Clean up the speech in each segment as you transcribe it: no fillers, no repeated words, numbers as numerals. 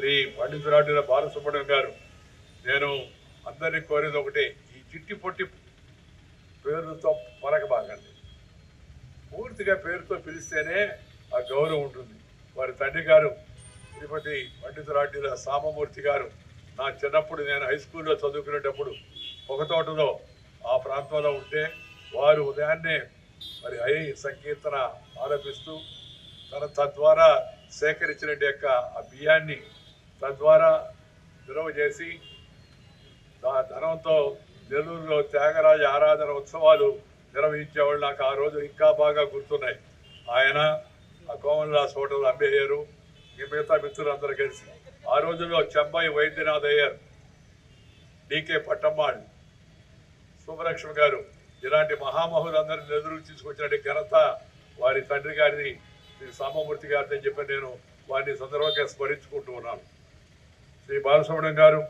శ్రీ పండితురాడ్డుల బాలసుబ్రహ్మణ్యం గారు, నేను అందరినీ కోరేది ఒకటే, ఈ చిట్టి పొట్టి పేరుతో పలకబాగండి. పూర్తిగా పేరుతో పిలిస్తేనే ఆ గౌరవం ఉంటుంది. వారి తండ్రి గారు శ్రీమతి పండితురాడ్డుల సామమూర్తి గారు నా చిన్నప్పుడు నేను హై స్కూల్లో చదువుకునేటప్పుడు పొగతోటలో ఆ ప్రాంతంలో ఉంటే వారు ఉదయాన్నే మరి సంకీర్తన ఆలపిస్తూ తద్వారా సేకరించిన యొక్క ఆ బియ్యాన్ని తద్వారా నిల్వ చేసి ధనంతో నెల్లూరులో త్యాగరాజ ఆరాధన ఉత్సవాలు నిర్వహించేవాళ్ళు. నాకు ఆ రోజు ఇంకా బాగా గుర్తున్నాయి. ఆయన ఆ కోమల్లాస్ హోటల్ అమ్మేయ్యారు, మిగతా మిత్రులందరూ కలిసి ఆ రోజుల్లో చెంబాయి వైద్యనాథ్ అయ్యారు, డికే పట్టమ్మాళ్, సుబ్బలక్ష్మి గారు, ఇలాంటి మహామహులందరినీ ఎదురుకు తీసుకొచ్చిన ఘనత వారి తండ్రి గారిని శ్రీ సామమూర్తి గారిని అని చెప్పి నేను వారిని సందర్భంగా స్మరించుకుంటూ ఉన్నాను. శ్రీ బాలసుబ్రహ్మణ్యం గారు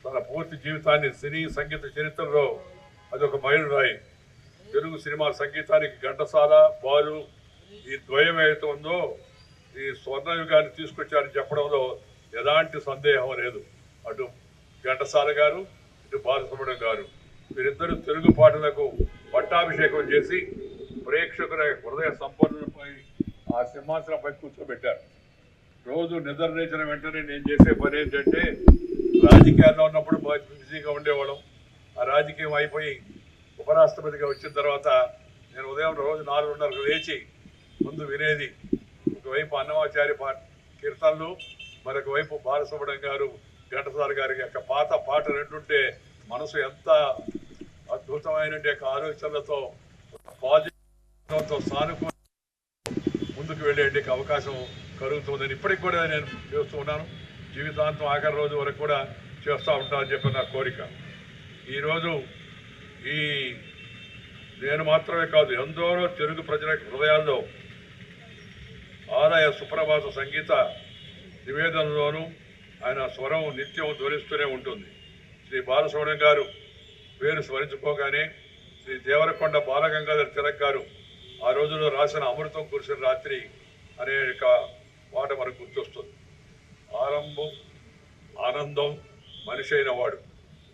తన పూర్తి జీవితాన్ని సినీ సంగీత చరిత్రలో అదొక మైలురాయి. తెలుగు సినిమా సంగీతానికి ఘంటసాల, బాలు ఈ ద్వయం ఏదైతే ఉందో ఈ స్వర్ణయుగాన్ని తీసుకొచ్చారని చెప్పడంలో ఎలాంటి సందేహం లేదు. అటు ఘంటసాల గారు, ఇటు బాలసుబ్రహ్మణ్యం గారు, వీరిద్దరూ తెలుగు పాటలకు పట్టాభిషేకం చేసి ప్రేక్షకుల హృదయ సంపన్నులపై ఆ సింహాసనంపై కూర్చోబెట్టారు. రోజు నిద్ర లేచిన వెంటనే నేను చేసే పని ఏంటంటే, రాజకీయాల్లో ఉన్నప్పుడు బిజీగా ఉండేవాళ్ళం. ఆ రాజకీయం అయిపోయి ఉపరాష్ట్రపతిగా వచ్చిన తర్వాత నేను ఉదయం రోజు 4:30 లేచి ముందు వినేది ఒకవైపు అన్నమాచారి కీర్తనలు, మరొక వైపు బాలసుబ్రహ్మణ్యం గారు, ఘంటసాల గారి యొక్క పాత పాట రెండుంటే మనసు ఎంత అద్భుతమైన ఆలోచనలతో పాజిటివ్తో సానుకూల ముందుకు వెళ్ళే అవకాశం కలుగుతుందని ఇప్పటికి కూడా నేను చేస్తూ ఉన్నాను. జీవితాంతం ఆఖరి రోజు వరకు కూడా చేస్తూ ఉంటానని చెప్పి నా కోరిక. ఈరోజు నేను మాత్రమే కాదు, ఎందరో తెలుగు ప్రజల హృదయాల్లో ఆలయ సుప్రభాత సంగీత నివేదనలోనూ ఆయన స్వరం నిత్యం ధ్వనిస్తూనే ఉంటుంది. శ్రీ బాలసుబ్రహ్మణ్యం గారు పేరు స్మరించుకోగానే శ్రీ దేవరకొండ బాలగంగాధర్ తిలక్ గారు ఆ రోజుల్లో రాసిన అమృతం కురిసిన రాత్రి అనే మాట మనకు గుర్తొస్తుంది. ఆరంభం ఆనందం మనిషి అయిన వాడు,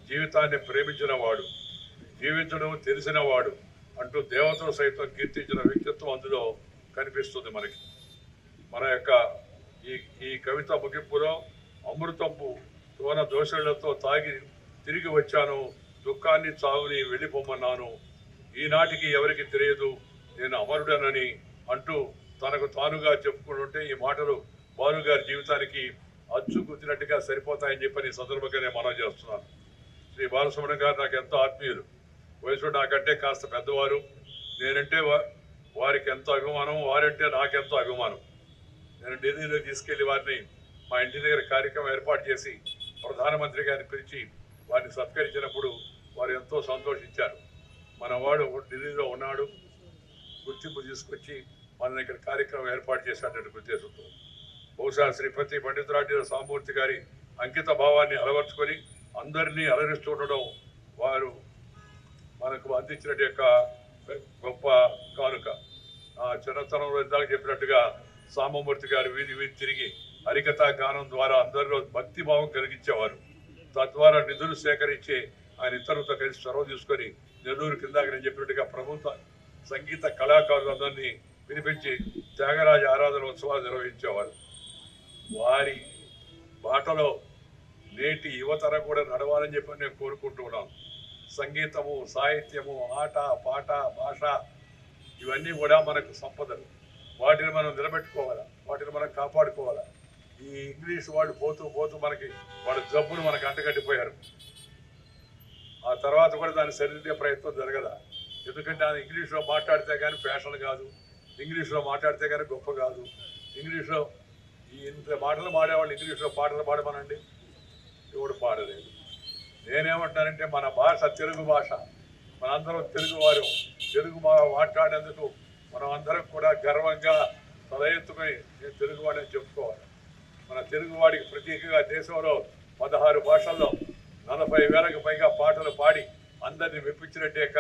జీవితాన్ని ప్రేమించిన వాడు, జీవించడం తెలిసిన వాడు అంటూ దేవతలు సైతం కీర్తించిన వ్యక్తిత్వం అందులో కనిపిస్తుంది మనకి. మన యొక్క ఈ కవిత ముగింపులో అమృతంపు తోన దోషులతో తాగి తిరిగి వచ్చాను, దుఃఖాన్ని చావుని వెళ్ళిపోమన్నాను, ఈనాటికి ఎవరికి తెలియదు నేను అమరుడనని అంటూ తనకు తానుగా చెప్పుకుంటుంటే ఈ మాటలు బాలుగారి జీవితానికి అచ్చు గుర్తినట్టుగా సరిపోతాయని చెప్పని సందర్భంగా నేను మనం చేస్తున్నాను. శ్రీ బాలసుబ్రహ్మణ్యం గారు నాకు ఎంతో ఆత్మీయులు, వయసులో నాకంటే కాస్త పెద్దవారు. నేనంటే వారికి ఎంతో అభిమానం, వారంటే నాకెంతో అభిమానం. నేను ఢిల్లీలో తీసుకెళ్లి వారిని మా ఇంటి దగ్గర కార్యక్రమం ఏర్పాటు చేసి ప్రధానమంత్రి గారిని పిలిచి వారిని సత్కరించినప్పుడు వారు ఎంతో సంతోషించారు. మన వాడు ఢిల్లీలో ఉన్నాడు, గుర్తింపు తీసుకొచ్చి మన ఇక్కడ కార్యక్రమం ఏర్పాటు చేసినటువంటి ఉద్దేశంతో బహుశా శ్రీపతి పండితురాడ్డుల సామమూర్తి గారి అంకిత భావాన్ని అలవర్చుకొని అందరినీ అలరిస్తుండడం వారు మనకు అందించిన యొక్క గొప్ప కానుక. ఆ చిన్నతనంలో ఇందాక చెప్పినట్టుగా సామమూర్తి గారు వీధి వీధి తిరిగి హరికథా గానం ద్వారా అందరిలో భక్తి భావం కలిగించేవారు. తద్వారా నిధులు సేకరించి ఆయన ఇతరులతో కలిసి చొరవ తీసుకొని నెల్లూరు కిందాక నేను చెప్పినట్టుగా ప్రభుత్వ సంగీత కళాకారులందరినీ పిలిపించి త్యాగరాజ ఆరాధన ఉత్సవాలు నిర్వహించేవారు. వారి బాటలో నేటి యువతరం కూడా నడవాలని చెప్పి నేను కోరుకుంటూ ఉన్నాను. సంగీతము, సాహిత్యము, ఆట, పాట, భాష ఇవన్నీ కూడా మనకు సంపదలు. వాటిని మనం నిలబెట్టుకోవాలా, వాటిని మనం కాపాడుకోవాలా. ఈ ఇంగ్లీష్ వాళ్ళు పోతూ పోతూ మనకి వాళ్ళ జబ్బును మనకు అంటగట్టిపోయారు. ఆ తర్వాత కూడా దాన్ని సరిదిద్దే ప్రయత్నం జరగదా. ఎందుకంటే అది ఇంగ్లీష్లో మాట్లాడితే కానీ ఫ్యాషన్ కాదు, ఇంగ్లీష్లో మాట్లాడితే కానీ గొప్ప కాదు. ఇంగ్లీష్లో ఇంత మాటలు పాడేవాళ్ళు ఇంగ్లీష్లో పాటలు పాడమనండి, ఎవడు పాడలేదు. నేనేమంటానంటే మన భాష తెలుగు భాష, మనందరం తెలుగువారు, తెలుగు మాట్లాడేందుకు మనం అందరం కూడా గర్వంగా తల ఎత్తుకొని నేను తెలుగువాడని చెప్పుకోవాలి. మన తెలుగువాడికి ప్రత్యేకంగా దేశంలో 16 భాషల్లో 40,000కు పైగా పాటలు పాడి అందరినీ మెప్పించినట్టేక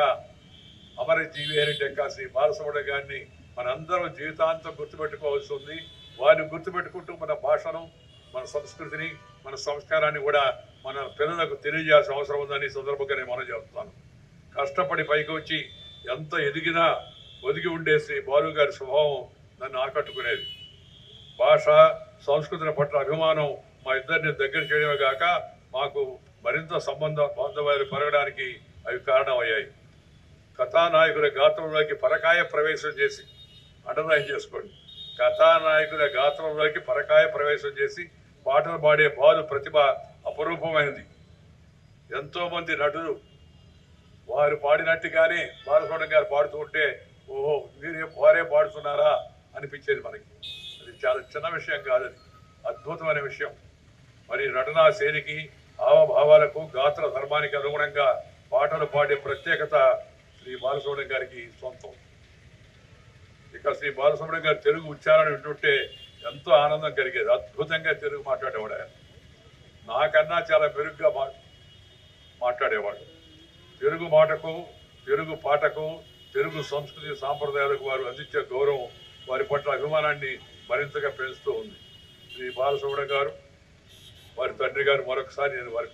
అమరజీవి అయినట్టేక శ్రీ బాలసుబ్రహ్మణ్యం గారిని మనందరం జీవితాంతం గుర్తుపెట్టుకోవాల్సి ఉంది. వారిని గుర్తుపెట్టుకుంటూ మన భాషను, మన సంస్కృతిని, మన సంస్కారాన్ని కూడా మన పిల్లలకు తెలియజేయాల్సిన అవసరం ఉందని సందర్భంగా నేను మనం చెప్తాను. కష్టపడి పైకి వచ్చి ఎంత ఎదిగినా ఒదిగి ఉండే శ్రీ బాలు గారి స్వభావం నన్ను ఆకట్టుకునేది. భాష, సంస్కృతుల పట్ల అభిమానం మా ఇద్దరిని దగ్గర చేయడమే కాక మాకు మరింత బాంధవ్యాలు పెరగడానికి అవి కారణమయ్యాయి. కథానాయకుల గాత్రంలోకి పరకాయ ప్రవేశం చేసి, అండర్లైన్ చేసుకోండి, కథానాయకుల గాత్రంలోకి పరకాయ ప్రవేశం చేసి పాటలు పాడే బాలు ప్రతిభ అపరూపమైనది. ఎంతోమంది నటులు వారు పాడినట్టుగానే బాలసుబ్రహ్మణ్యం గారు పాడుతూ ఉంటే ఓహో వారే పాడుతున్నారా అనిపించేది మనకి. అది చాలా చిన్న విషయం కాదు, అది అద్భుతమైన విషయం. మరి నటనా శైలికి, హావభావాలకు, గాత్ర ధర్మానికి అనుగుణంగా పాటలు పాడే ప్రత్యేకత శ్రీ బాలసుబ్రహ్మణ్యం గారికి సొంతం. ఇక శ్రీ బాలసుబ్రహ్మణ్యం గారు తెలుగు ఉచ్చారణ వింటుంటే ఎంతో ఆనందం కలిగేది. అద్భుతంగా తెలుగు మాట్లాడేవాడు ఆయన. నాకన్నా చాలా మెరుగ్గా మాట్లాడేవాడు. తెలుగు మాటకు, తెలుగు పాటకు, తెలుగు సంస్కృతి సాంప్రదాయాలకు వారు అందించే గౌరవం వారి పట్ల అభిమానాన్ని మరింతగా పెంచుతూ ఉంది. శ్రీ బాలసుబ్రహ్మణ్యం గారు, వారి తండ్రి గారు, మరొకసారి నేను వారి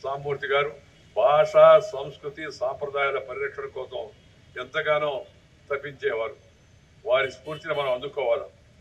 సామూర్తి గారు భాష, సంస్కృతి, సాంప్రదాయాల పరిరక్షణ కోసం ఎంతగానో తప్పించేవారు. వారి స్ఫూర్తిని మనం అందుకోవాలి.